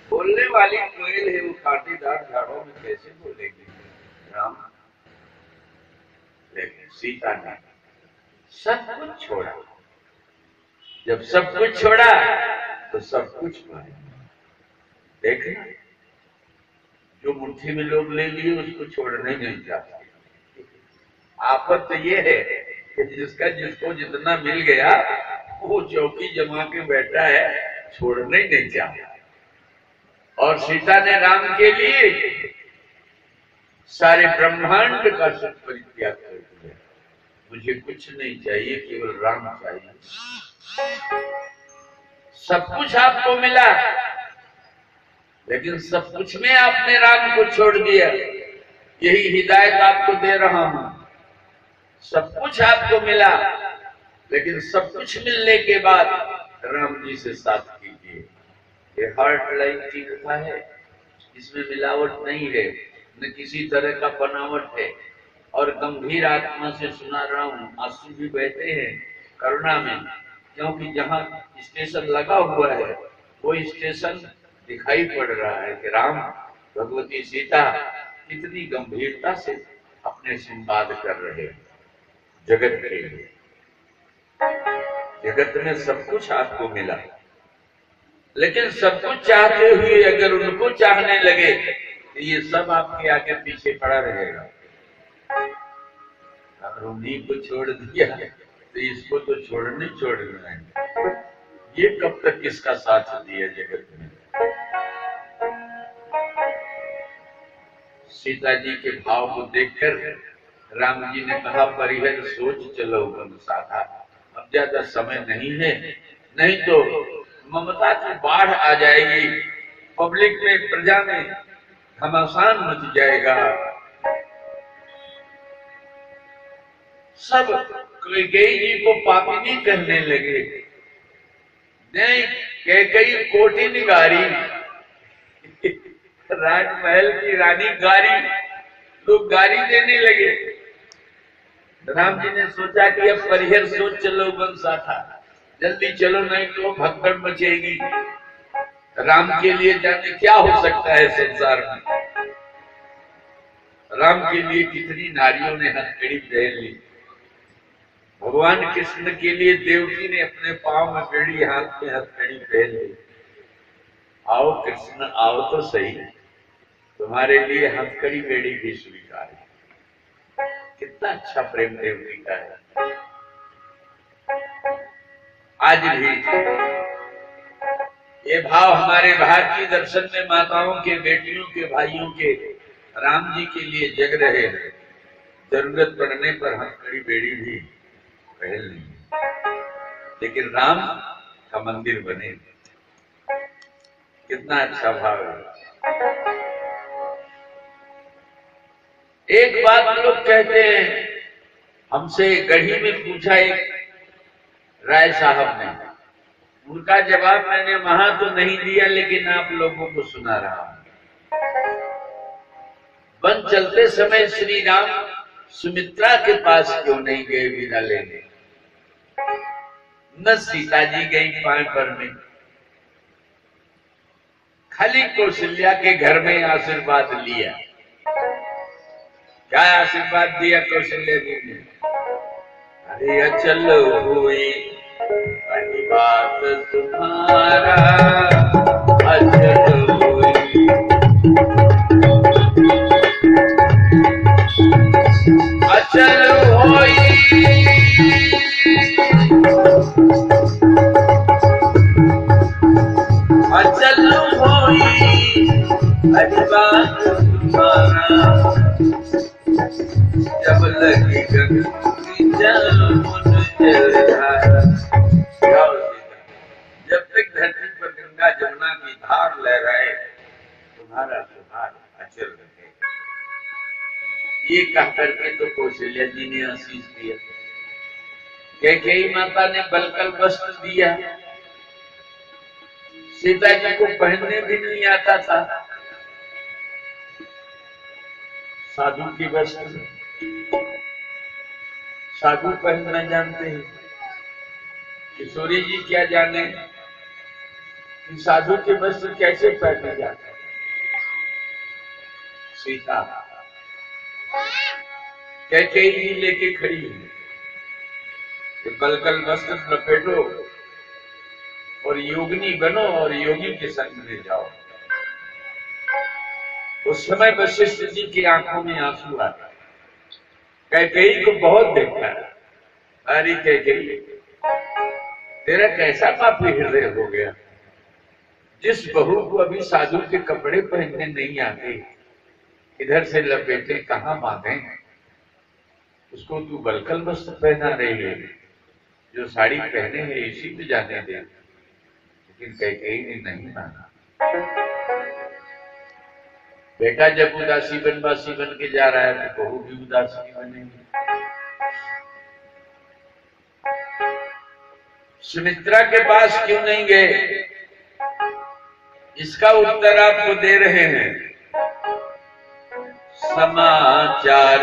बोलने वाली कोयल है, वो कांटेदार झाड़ों में कैसे बोलेगी राम। लेकिन सीता ने सब कुछ छोड़ा। जब सब कुछ छोड़ा तो सब कुछ पाया। देखना, जो मुट्ठी में लोग ले लिए उसको छोड़ने नहीं चाहते। आफत तो ये है कि जिसको जितना मिल गया वो चौकी जमा के बैठा है, छोड़ने नहीं चाहता। और सीता ने राम के लिए सारे ब्रह्मांड का सुख परित्याग कर दिया। मुझे कुछ नहीं चाहिए, केवल राम चाहिए। सब कुछ आपको मिला, लेकिन सब कुछ में आपने राम को छोड़ दिया। यही हिदायत आपको दे रहा हूं। सब कुछ आपको मिला, लेकिन सब कुछ मिलने के बाद राम जी से साथ कीजिए। ये हार्ट लाइन की कथा है, इसमें मिलावट नहीं है, न किसी तरह का बनावट है। और गंभीर आत्मा से सुना रहा हूं, आंसू भी बहते हैं करुणा में, क्योंकि जहां स्टेशन लगा हुआ है वो स्टेशन दिखाई पड़ रहा है कि राम भगवती सीता कितनी गंभीरता से अपने संवाद कर रहे हैं जगत के लिए। जगत में सब कुछ आपको मिला, लेकिन सब कुछ चाहते हुए अगर उनको चाहने लगे तो ये सब आपके आगे पीछे पड़ा रहेगा। अगर उन्हीं को छोड़ दिया तो इसको तो छोड़ना है। ये कब तक किसका साथ दिया जगत में। सीता जी के भाव को देखकर राम जी ने कहा, परिहर सोच चलो गम साधा। अब ज्यादा समय नहीं है, नहीं तो ममता की बाढ़ आ जाएगी, पब्लिक में, प्रजा में घमासान मच जाएगा। सब कैकेयी जी को पापिनी कहने लगे। नहीं, कैकेयी कोठी निगारी, राजमहल की रानी गारी, लोग गारी देने लगे। राम जी ने सोचा कि अब परिहर सोच चलो गम साधा, जल्दी चलो नहीं तो भगदड़ मचेगी। राम के लिए जाने क्या हो सकता है संसार में। राम के लिए कितनी नारियों ने हथकड़ी पहन ली। भगवान कृष्ण के लिए देवकी ने अपने पांव में बेड़ी, हाथ में हथकड़ी पहन ली। आओ कृष्ण आओ तो सही, तुम्हारे लिए हथकड़ी बेड़ी भी स्वीकार है। कितना अच्छा प्रेम देवकी का है। आज भी ये भाव हमारे भारतीय दर्शन में माताओं के, बेटियों के, भाइयों के राम जी के लिए जग रहे हैं। जरूरत पड़ने पर हथकड़ी बेड़ी भी पहन ली, लेकिन राम का मंदिर बने। कितना अच्छा भाव है। एक बात लोग कहते हैं, हमसे गढ़ी में पूछा एक राय साहब ने, उनका जवाब मैंने वहां तो नहीं दिया, लेकिन आप लोगों को सुना रहा हूं। वन चलते समय श्री राम सुमित्रा के पास क्यों नहीं गए विदा लेने? न सीता जी गई पांव पड़ने, खाली कौशल्या के घर में आशीर्वाद लिया। क्या आशीर्वाद दिया कौशल्या जी ने? अरे अचल हुई पहली बात तुम्हारा, अचल हुई, अचल हुई, अचल हुई पहली बात तुम्हारा, जब लगी गंगी जमुन जलधारा। जब तक धरती पर गंगा जमुना की धार लहराए, तुम्हारा सुधार अचल रहे। ये कह करके तो कौशल्या जी ने आशीष दिया। कैकेयी माता ने बलकल वस्त्र दिया, सीता जी को पहनने भी नहीं आता था साधु के वस्त्र। साधु पहनना जानते हैं, किशोरी जी क्या जाने कि साधु के वस्त्र कैसे पहने जाते। सीता कैकेयी जी लेके खड़ी है कि बलकल वस्त्र लपेटो और योगिनी बनो और योगी के संग में जाओ। उस समय वशिष्ठ जी की आंखों में आंसू आ गए। कैकेयी को बहुत देखा, अरे कैकेयी तेरा कैसा पापी हृदय हो गया, जिस बहू को अभी साधु के कपड़े पहनने नहीं आते, इधर से लपेटे कहां बांधे, उसको तू बलकल वस्त्र पहना रही है, जो साड़ी पहने है इसी पे जाने दे। लेकिन कैकेयी ने नहीं माना। बेटा जब उदासी बनवासी बन के जा रहा है तो बहू भी उदासी बनेगी। सुमित्रा के पास क्यों नहीं गए, इसका उत्तर आपको दे रहे हैं। समाचार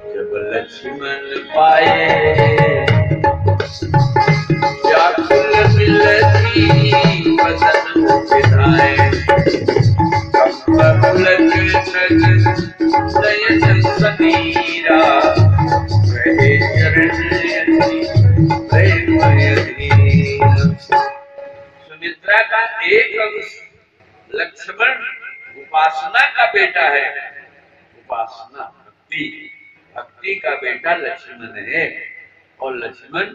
जब लक्ष्मण पाए, व्याकुल बिलखी वदन विधाए, नयन समीरा रहे सुमित्रा का एक अंश लक्ष्मण उपासना का बेटा है। उपासना भक्ति, भक्ति का बेटा लक्ष्मण है। और लक्ष्मण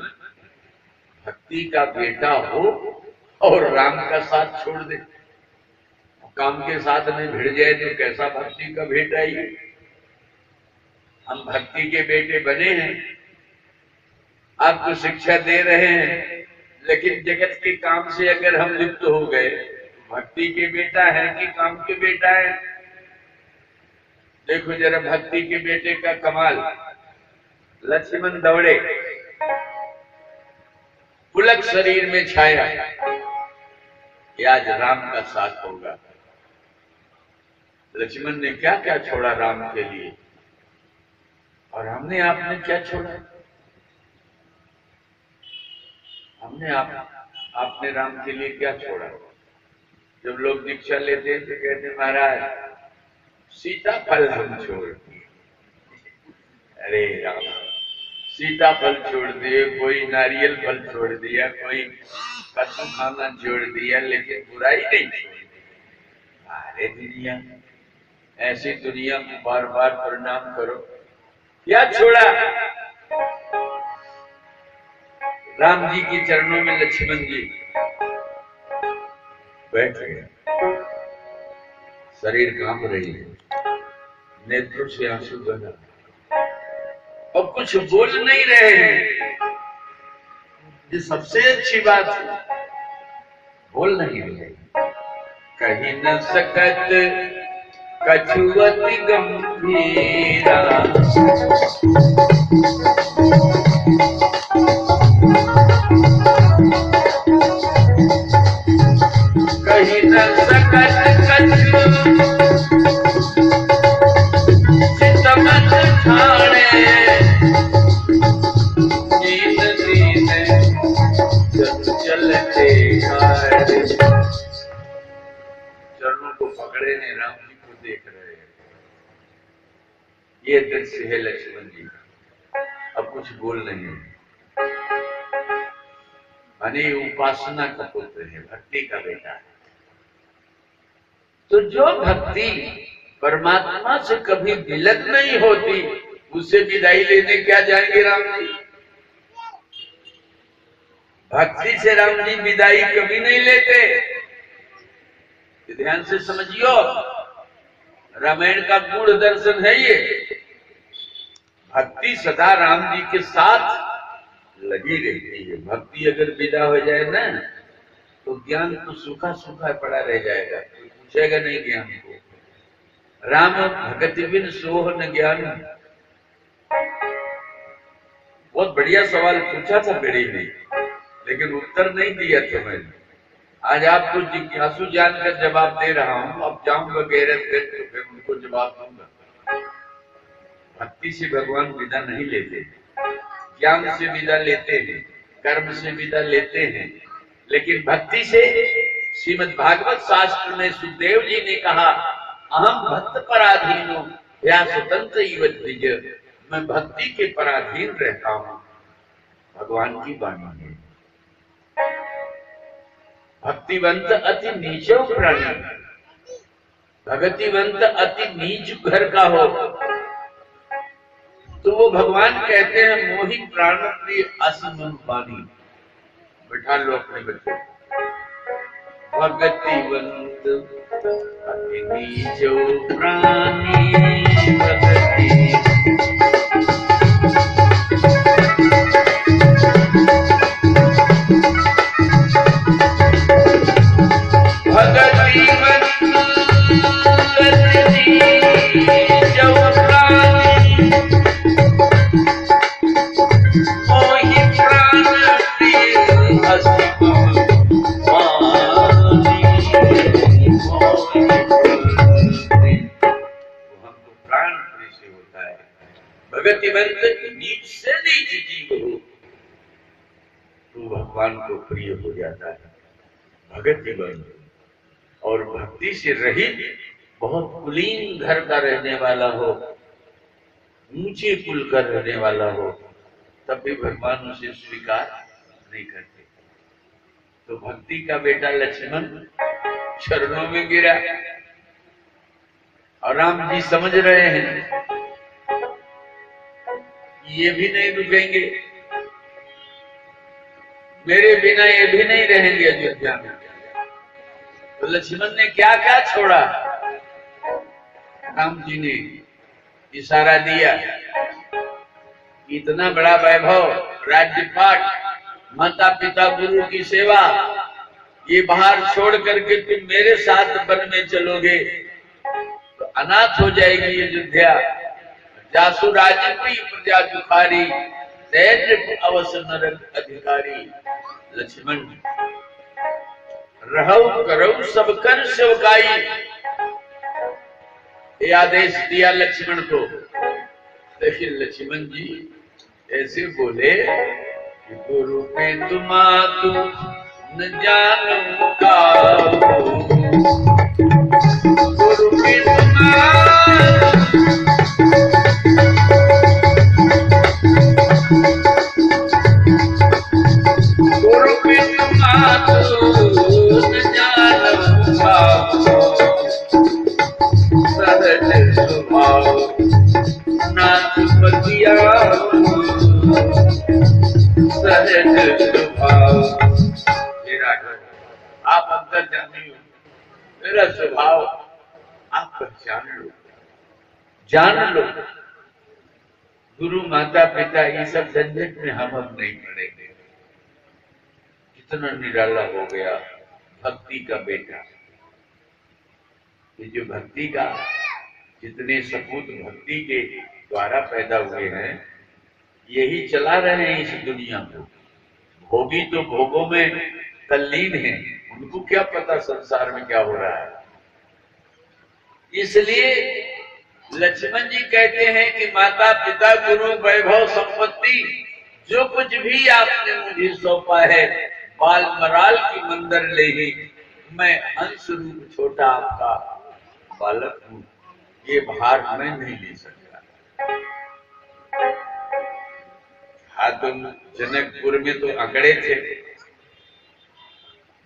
भक्ति का बेटा हो और राम का साथ छोड़ दे, काम के साथ में भिड़ जाए तो कैसा भक्ति का बेटा ही। हम भक्ति के बेटे बने हैं, आपको शिक्षा दे रहे हैं, लेकिन जगत के काम से अगर हम लिप्त हो गए, भक्ति के बेटा है कि काम के बेटा है। देखो जरा भक्ति के बेटे का कमाल। लक्ष्मण दौड़े, पुलक शरीर में छाया कि आज राम का साथ होगा। लक्ष्मण ने क्या क्या छोड़ा राम के लिए, और हमने आपने क्या छोड़ा। हमने आपने राम के लिए क्या छोड़ा। जब लोग दीक्षा लेते हैं तो कहते महाराज सीताफल हम छोड़ दिए। अरे राम, सीताफल छोड़ दिए, कोई नारियल फल छोड़ दिया, कोई कद्दू खाना छोड़ दिया, लेकिन बुराई नहीं छोड़ी। अरे दुनिया, ऐसी दुनिया को बार बार प्रणाम करो। क्या छोड़ा। राम जी के चरणों में लक्ष्मण जी बैठ गए, शरीर कांप रही है, नेत्रों से आंसू बहा, और कुछ बोल नहीं रहे हैं। ये सबसे अच्छी बात है, बोल नहीं रहे। कहीं न सकत कछुअति गंभीरा, कहीं न सकत कछु चितमत ठाणे, दीन दीन चलते चरणों को पकड़े ने राम जी को देख रहे हैं। ये दृश्य है लक्ष्मण जी का। अब कुछ बोल नहीं है। माने उपासना का पुत्र है, भक्ति का बेटा है। तो जो भक्ति परमात्मा से कभी विलग नहीं होती, उससे विदाई लेने क्या जाएंगे राम जी। भक्ति से राम जी विदाई कभी नहीं लेते। ध्यान से समझियो, रामायण का गूढ़ दर्शन है ये। भक्ति सदा राम जी के साथ लगी रहती है। भक्ति अगर विदा हो जाए ना, तो ज्ञान तो सूखा सूखा पड़ा रह जाएगा, कोई पूछेगा नहीं ज्ञान को। राम भगति बिन सोह न ज्ञान, बहुत बढ़िया सवाल पूछा था मेरे ने, लेकिन उत्तर नहीं दिया था मैंने। आज आपको जिज्ञासु जानकर जवाब दे रहा हूं। अब जाऊंगा गैरत पे तो फिर उनको जवाब दूंगा। भक्ति से भगवान विदा नहीं लेते, ज्ञान से विदा लेते हैं, कर्म से विदा लेते हैं, लेकिन भक्ति से श्रीमद् भागवत शास्त्र में सुखदेव जी ने कहा, अहम भक्त पराधीनो या स्वतंत्र इव द्विज, मैं भक्ति के पराधीन रहता हूं। भगवान की वाणी है। भक्तिवंत अति नीचो प्राणी, भगतिवंत अति नीच घर का हो तो वो भगवान कहते हैं मोहि प्राण प्रिय असमन पानी। बैठा लो अपने बच्चों। भगतिवंत अति नीचो प्राणी, भगति भगतिवंत नीच से नीच जीव हो तो भगवान को प्रिय हो जाता है। भगतिवंत और भक्ति से रहित बहुत कुलीन घर का रहने वाला हो, ऊंचे कुल का रहने वाला हो, तब भी भगवान उसे स्वीकार नहीं करते। तो भक्ति का बेटा लक्ष्मण चरणों में गिरा और राम जी समझ रहे हैं ये भी नहीं रुकेंगे, मेरे बिना ये भी नहीं रहेंगे अयोध्या में। तो लक्ष्मण ने क्या क्या छोड़ा? राम जी ने इशारा दिया, इतना बड़ा वैभव, राज्यपाट, माता पिता गुरु की सेवा, ये बाहर छोड़ करके तुम मेरे साथ वन में चलोगे तो अनाथ हो जाएगी अयोध्या। जासु राजप्री प्रजा जुखारी, दैद्य अवसर नरक अधिकारी। लक्ष्मण रहु करौ सब कर सेवकाई, ये आदेश दिया लक्ष्मण को। लेकिन लक्ष्मण जी ऐसे बोले कि गुरु पे तुमातु न जानू का, गुरु पे गुरु पे तुमातु न जानू का, सहज स्वभाव नाथ पतिया, सहज स्वभाव। मेरा आप अंदर जानी हो, मेरा स्वभाव आप पहचान लो, जान लो। गुरु माता पिता ये सब झंझट में हम अब नहीं पड़ेंगे। कितना निराला हो गया भक्ति का बेटा। ये जो भक्ति का जितने सपूत भक्ति के द्वारा पैदा हुए हैं, यही चला रहे हैं इस दुनिया को। भोगी तो भोगों में तल्लीन हैं, उनको क्या पता संसार में क्या हो रहा है। इसलिए लक्ष्मण जी कहते हैं कि माता पिता गुरु वैभव संपत्ति जो कुछ भी आपने मुझे सौंपा है, बाल मराल की मंदिर ले ही, मैं हंस रूप छोटा आपका बालक हूं, ये भार मैं नहीं ले सकता। हाँ, तुम जनकपुर में तो अकड़े थे,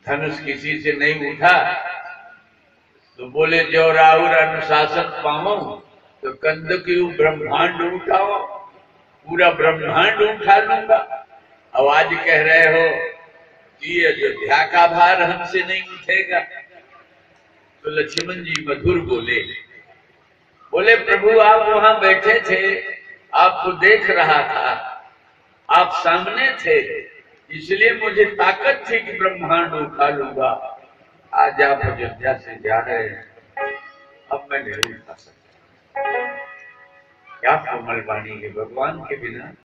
धनुष किसी से नहीं उठा तो बोले जो राहुल अनुशासन पाऊं तो कंद की ब्रह्मांड उठाओ, पूरा ब्रह्मांड उठा लूंगा। अब आज कह रहे हो कि अयोध्या का भार हमसे नहीं उठेगा। तो लक्ष्मण जी मधुर बोले प्रभु आप वहां बैठे थे, आपको देख रहा था, आप सामने थे, इसलिए मुझे ताकत थी कि ब्रह्मांड उठा लूंगा। आज आप अयोध्या से जा रहे हैं, अब मैं नहीं उठा सकता। क्या कोमल वाणी है भगवान के बिना।